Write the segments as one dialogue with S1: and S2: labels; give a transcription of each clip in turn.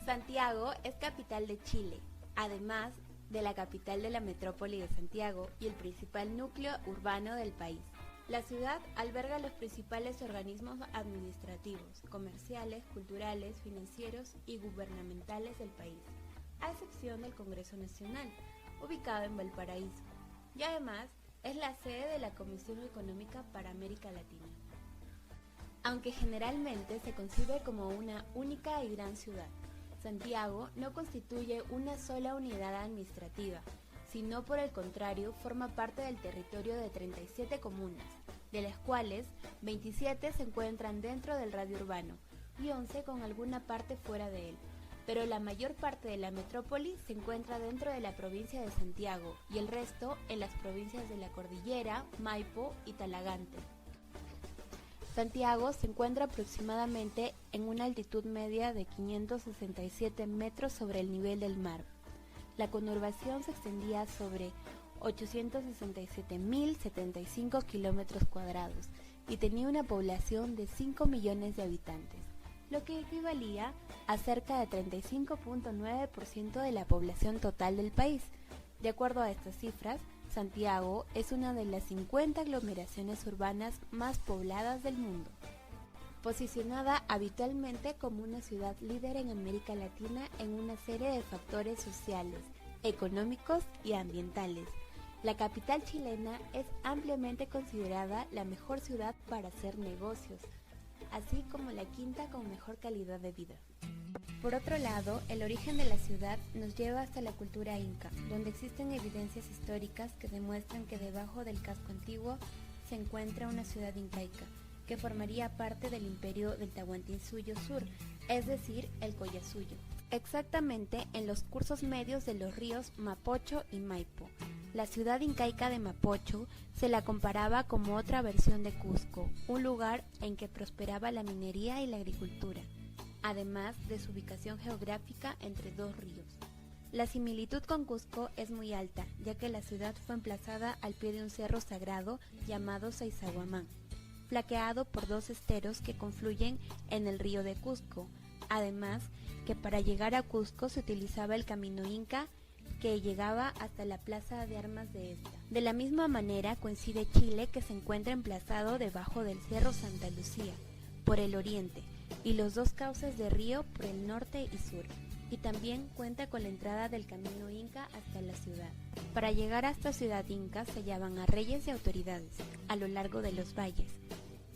S1: Santiago es capital de Chile, además de la capital de la metrópoli de Santiago y el principal núcleo urbano del país. La ciudad alberga los principales organismos administrativos, comerciales, culturales, financieros y gubernamentales del país, a excepción del Congreso Nacional, ubicado en Valparaíso, y además es la sede de la Comisión Económica para América Latina. Aunque generalmente se concibe como una única y gran ciudad, Santiago no constituye una sola unidad administrativa, sino por el contrario forma parte del territorio de 37 comunas, de las cuales 27 se encuentran dentro del radio urbano y 11 con alguna parte fuera de él, pero la mayor parte de la metrópoli se encuentra dentro de la provincia de Santiago y el resto en las provincias de La Cordillera, Maipo y Talagante. Santiago se encuentra aproximadamente en una altitud media de 567 metros sobre el nivel del mar. La conurbación se extendía sobre 867.075 kilómetros cuadrados y tenía una población de 5 millones de habitantes, lo que equivalía a cerca de 35.9% de la población total del país. De acuerdo a estas cifras, Santiago es una de las 50 aglomeraciones urbanas más pobladas del mundo. Posicionada habitualmente como una ciudad líder en América Latina en una serie de factores sociales, económicos y ambientales, la capital chilena es ampliamente considerada la mejor ciudad para hacer negocios, así como la quinta con mejor calidad de vida. Por otro lado, el origen de la ciudad nos lleva hasta la cultura inca, donde existen evidencias históricas que demuestran que debajo del casco antiguo se encuentra una ciudad incaica, que formaría parte del imperio del Tahuantinsuyo Sur, es decir, el Collasuyo, exactamente en los cursos medios de los ríos Mapocho y Maipo. La ciudad incaica de Mapocho se la comparaba como otra versión de Cusco, un lugar en que prosperaba la minería y la agricultura, además de su ubicación geográfica entre dos ríos. La similitud con Cusco es muy alta, ya que la ciudad fue emplazada al pie de un cerro sagrado llamado Saysayhuamán, flanqueado por dos esteros que confluyen en el río de Cusco, además que para llegar a Cusco se utilizaba el camino inca que llegaba hasta la plaza de armas de esta. De la misma manera coincide Chile, que se encuentra emplazado debajo del cerro Santa Lucía, por el oriente, y los dos cauces de río por el norte y sur, y también cuenta con la entrada del camino inca hasta la ciudad. Para llegar a esta ciudad inca se hallaban a reyes y autoridades a lo largo de los valles,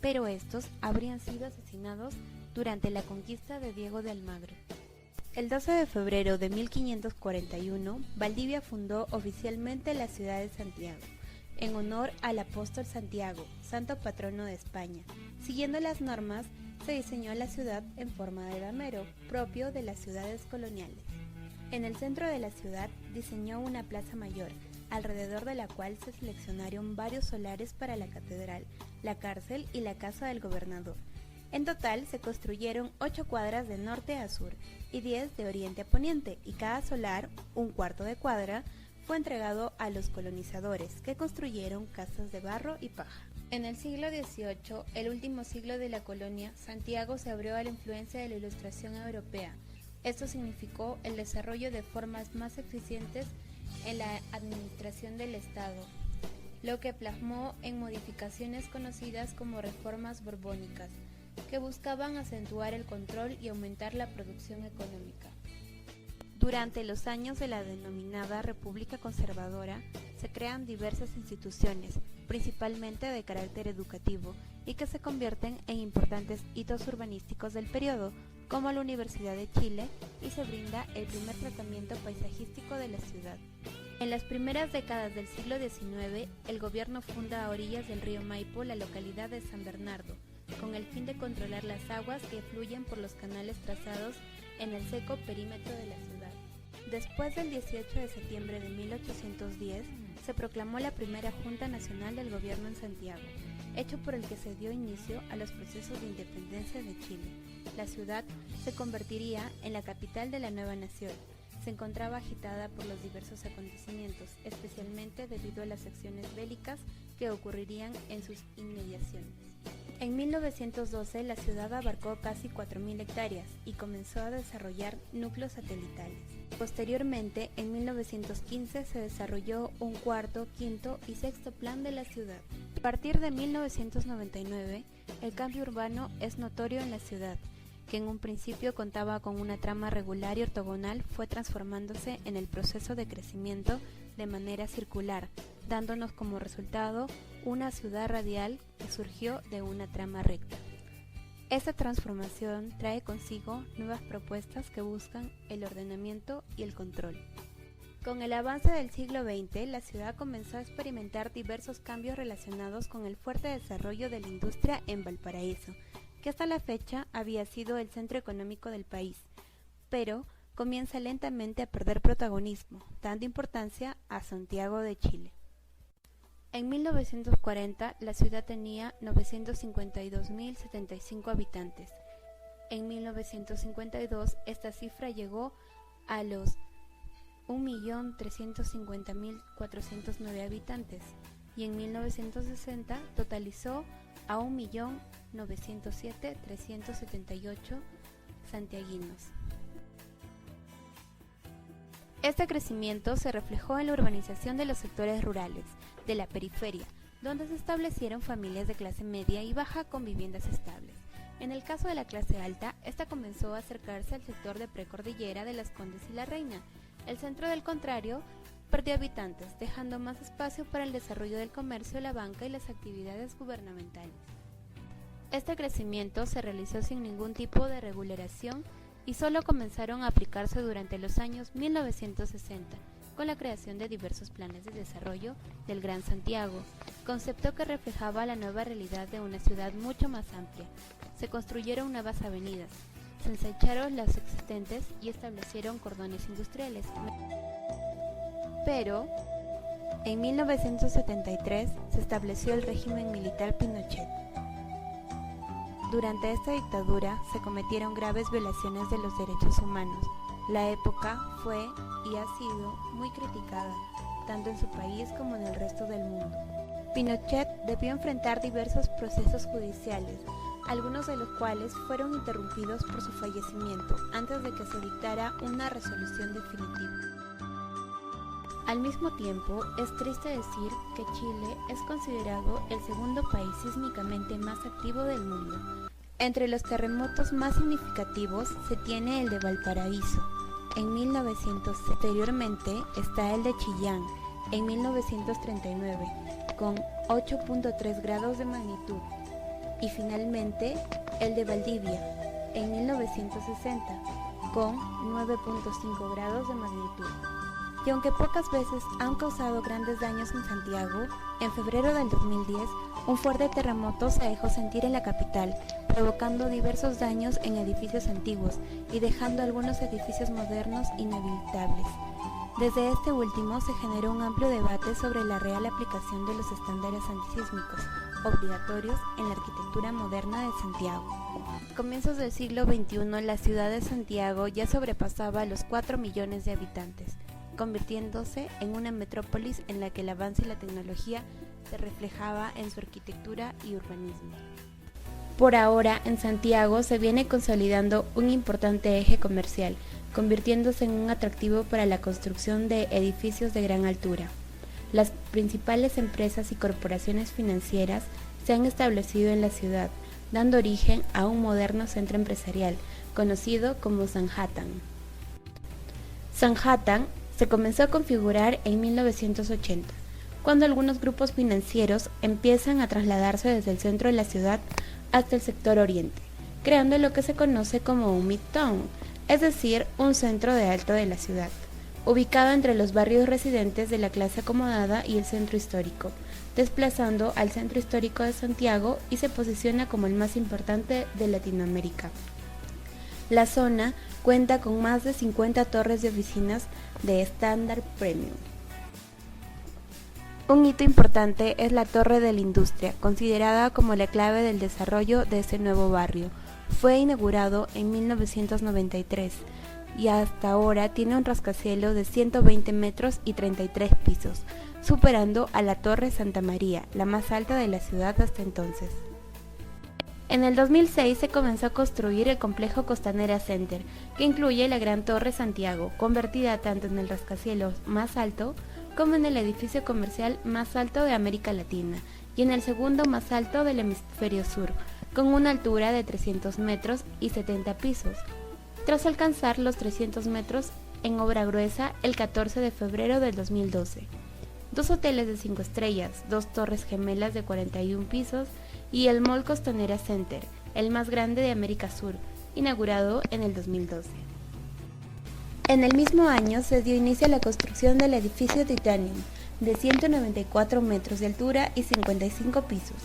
S1: pero estos habrían sido asesinados durante la conquista de Diego de Almagro. El 12 de febrero de 1541, Valdivia fundó oficialmente la ciudad de Santiago, en honor al apóstol Santiago, santo patrono de España. Siguiendo las normas, se diseñó la ciudad en forma de damero, propio de las ciudades coloniales. En el centro de la ciudad diseñó una plaza mayor, alrededor de la cual se seleccionaron varios solares para la catedral, la cárcel y la casa del gobernador. En total se construyeron 8 cuadras de norte a sur y 10 de oriente a poniente, y cada solar, un cuarto de cuadra, fue entregado a los colonizadores, que construyeron casas de barro y paja. En el siglo XVIII, el último siglo de la colonia, Santiago se abrió a la influencia de la Ilustración europea. Esto significó el desarrollo de formas más eficientes en la administración del Estado, lo que plasmó en modificaciones conocidas como reformas borbónicas, que buscaban acentuar el control y aumentar la producción económica. Durante los años de la denominada República Conservadora, se crean diversas instituciones, principalmente de carácter educativo, y que se convierten en importantes hitos urbanísticos del periodo, como la Universidad de Chile, y se brinda el primer tratamiento paisajístico de la ciudad. En las primeras décadas del siglo XIX, el gobierno funda a orillas del río Maipo la localidad de San Bernardo, con el fin de controlar las aguas que fluyen por los canales trazados en el seco perímetro de la ciudad. Después del 18 de septiembre de 1810, se proclamó la primera Junta Nacional del Gobierno en Santiago, hecho por el que se dio inicio a los procesos de independencia de Chile. La ciudad se convertiría en la capital de la nueva nación. Se encontraba agitada por los diversos acontecimientos, especialmente debido a las acciones bélicas que ocurrirían en sus inmediaciones. En 1912 la ciudad abarcó casi 4.000 hectáreas y comenzó a desarrollar núcleos satelitales. Posteriormente, en 1915 se desarrolló un cuarto, quinto y sexto plan de la ciudad. A partir de 1999, el cambio urbano es notorio en la ciudad, que en un principio contaba con una trama regular y ortogonal, fue transformándose en el proceso de crecimiento de manera circular, dándonos como resultado una ciudad radial que surgió de una trama recta. Esta transformación trae consigo nuevas propuestas que buscan el ordenamiento y el control. Con el avance del siglo XX, la ciudad comenzó a experimentar diversos cambios relacionados con el fuerte desarrollo de la industria en Valparaíso, que hasta la fecha había sido el centro económico del país, pero comienza lentamente a perder protagonismo, dando importancia a Santiago de Chile. En 1940, la ciudad tenía 952.075 habitantes. En 1952, esta cifra llegó a los 1.350.409 habitantes y en 1960 totalizó a 1.907.378 santiaguinos. Este crecimiento se reflejó en la urbanización de los sectores rurales, de la periferia, donde se establecieron familias de clase media y baja con viviendas estables. En el caso de la clase alta, esta comenzó a acercarse al sector de precordillera de Las Condes y La Reina. El centro, del contrario, perdió habitantes, dejando más espacio para el desarrollo del comercio, la banca y las actividades gubernamentales. Este crecimiento se realizó sin ningún tipo de regulación y solo comenzaron a aplicarse durante los años 1960, con la creación de diversos planes de desarrollo del Gran Santiago, concepto que reflejaba la nueva realidad de una ciudad mucho más amplia. Se construyeron nuevas avenidas, se ensancharon las existentes y establecieron cordones industriales. Pero, en 1973 se estableció el régimen militar Pinochet. Durante esta dictadura se cometieron graves violaciones de los derechos humanos. La época fue y ha sido muy criticada, tanto en su país como en el resto del mundo. Pinochet debió enfrentar diversos procesos judiciales, algunos de los cuales fueron interrumpidos por su fallecimiento antes de que se dictara una resolución definitiva. Al mismo tiempo, es triste decir que Chile es considerado el segundo país sísmicamente más activo del mundo. Entre los terremotos más significativos se tiene el de Valparaíso, en 1900. Posteriormente está el de Chillán, en 1939, con 8.3 grados de magnitud. Y finalmente el de Valdivia, en 1960, con 9.5 grados de magnitud. Y aunque pocas veces han causado grandes daños en Santiago, en febrero del 2010, un fuerte terremoto se dejó sentir en la capital, provocando diversos daños en edificios antiguos y dejando algunos edificios modernos inhabitables. Desde este último se generó un amplio debate sobre la real aplicación de los estándares antisísmicos obligatorios en la arquitectura moderna de Santiago. A comienzos del siglo XXI, la ciudad de Santiago ya sobrepasaba los 4 millones de habitantes, convirtiéndose en una metrópolis en la que el avance y la tecnología se reflejaba en su arquitectura y urbanismo. Por ahora, en Santiago se viene consolidando un importante eje comercial, convirtiéndose en un atractivo para la construcción de edificios de gran altura. Las principales empresas y corporaciones financieras se han establecido en la ciudad, dando origen a un moderno centro empresarial, conocido como Sanhattan. Sanhattan se comenzó a configurar en 1980, cuando algunos grupos financieros empiezan a trasladarse desde el centro de la ciudad hasta el sector oriente, creando lo que se conoce como un midtown, es decir, un centro de alto de la ciudad, ubicado entre los barrios residentes de la clase acomodada y el centro histórico, desplazando al centro histórico de Santiago y se posiciona como el más importante de Latinoamérica. La zona cuenta con más de 50 torres de oficinas de estándar premium. Un hito importante es la Torre de la Industria, considerada como la clave del desarrollo de este nuevo barrio. Fue inaugurado en 1993 y hasta ahora tiene un rascacielos de 120 metros y 33 pisos, superando a la Torre Santa María, la más alta de la ciudad hasta entonces. En el 2006 se comenzó a construir el complejo Costanera Center, que incluye la Gran Torre Santiago, convertida tanto en el rascacielos más alto como en el edificio comercial más alto de América Latina y en el segundo más alto del hemisferio sur, con una altura de 300 metros y 70 pisos, tras alcanzar los 300 metros en obra gruesa el 14 de febrero del 2012. 2 hoteles de 5 estrellas, 2 torres gemelas de 41 pisos y el Mall Costanera Center, el más grande de América Sur, inaugurado en el 2012. En el mismo año se dio inicio a la construcción del edificio Titanium, de 194 metros de altura y 55 pisos,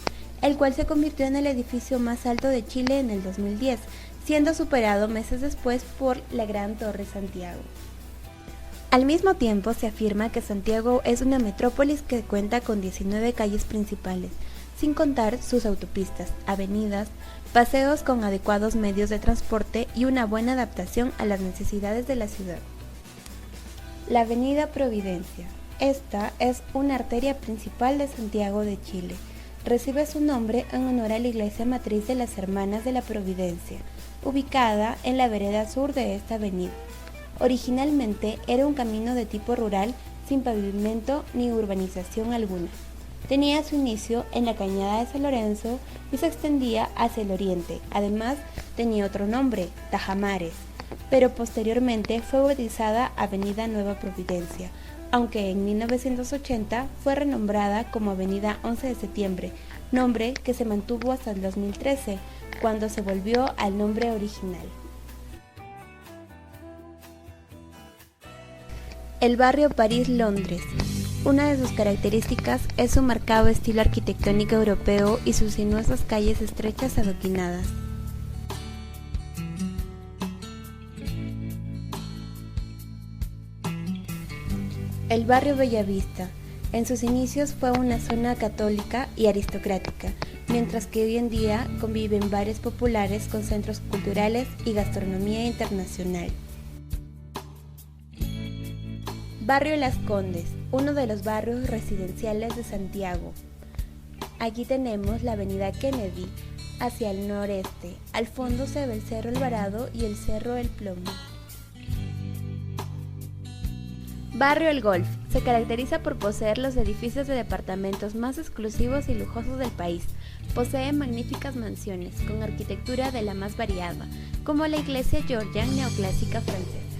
S1: el cual se convirtió en el edificio más alto de Chile en el 2010, siendo superado meses después por la Gran Torre Santiago. Al mismo tiempo se afirma que Santiago es una metrópolis que cuenta con 19 calles principales, sin contar sus autopistas, avenidas, paseos con adecuados medios de transporte y una buena adaptación a las necesidades de la ciudad. La Avenida Providencia. Esta es una arteria principal de Santiago de Chile. Recibe su nombre en honor a la iglesia matriz de las Hermanas de la Providencia, ubicada en la vereda sur de esta avenida. Originalmente era un camino de tipo rural sin pavimento ni urbanización alguna. Tenía su inicio en la cañada de San Lorenzo y se extendía hacia el oriente. Además, tenía otro nombre, Tajamares, pero posteriormente fue bautizada Avenida Nueva Providencia, aunque en 1980 fue renombrada como Avenida 11 de Septiembre, nombre que se mantuvo hasta el 2013, cuando se volvió al nombre original. El barrio París-Londres. Una de sus características es su marcado estilo arquitectónico europeo y sus sinuosas calles estrechas adoquinadas. El barrio Bellavista. En sus inicios fue una zona católica y aristocrática, mientras que hoy en día conviven bares populares con centros culturales y gastronomía internacional. Barrio Las Condes, uno de los barrios residenciales de Santiago. Aquí tenemos la avenida Kennedy, hacia el noreste. Al fondo se ve el Cerro Alvarado y el Cerro El Plomo. Barrio El Golf. Se caracteriza por poseer los edificios de departamentos más exclusivos y lujosos del país. Posee magníficas mansiones, con arquitectura de la más variada, como la iglesia Georgian neoclásica francesa.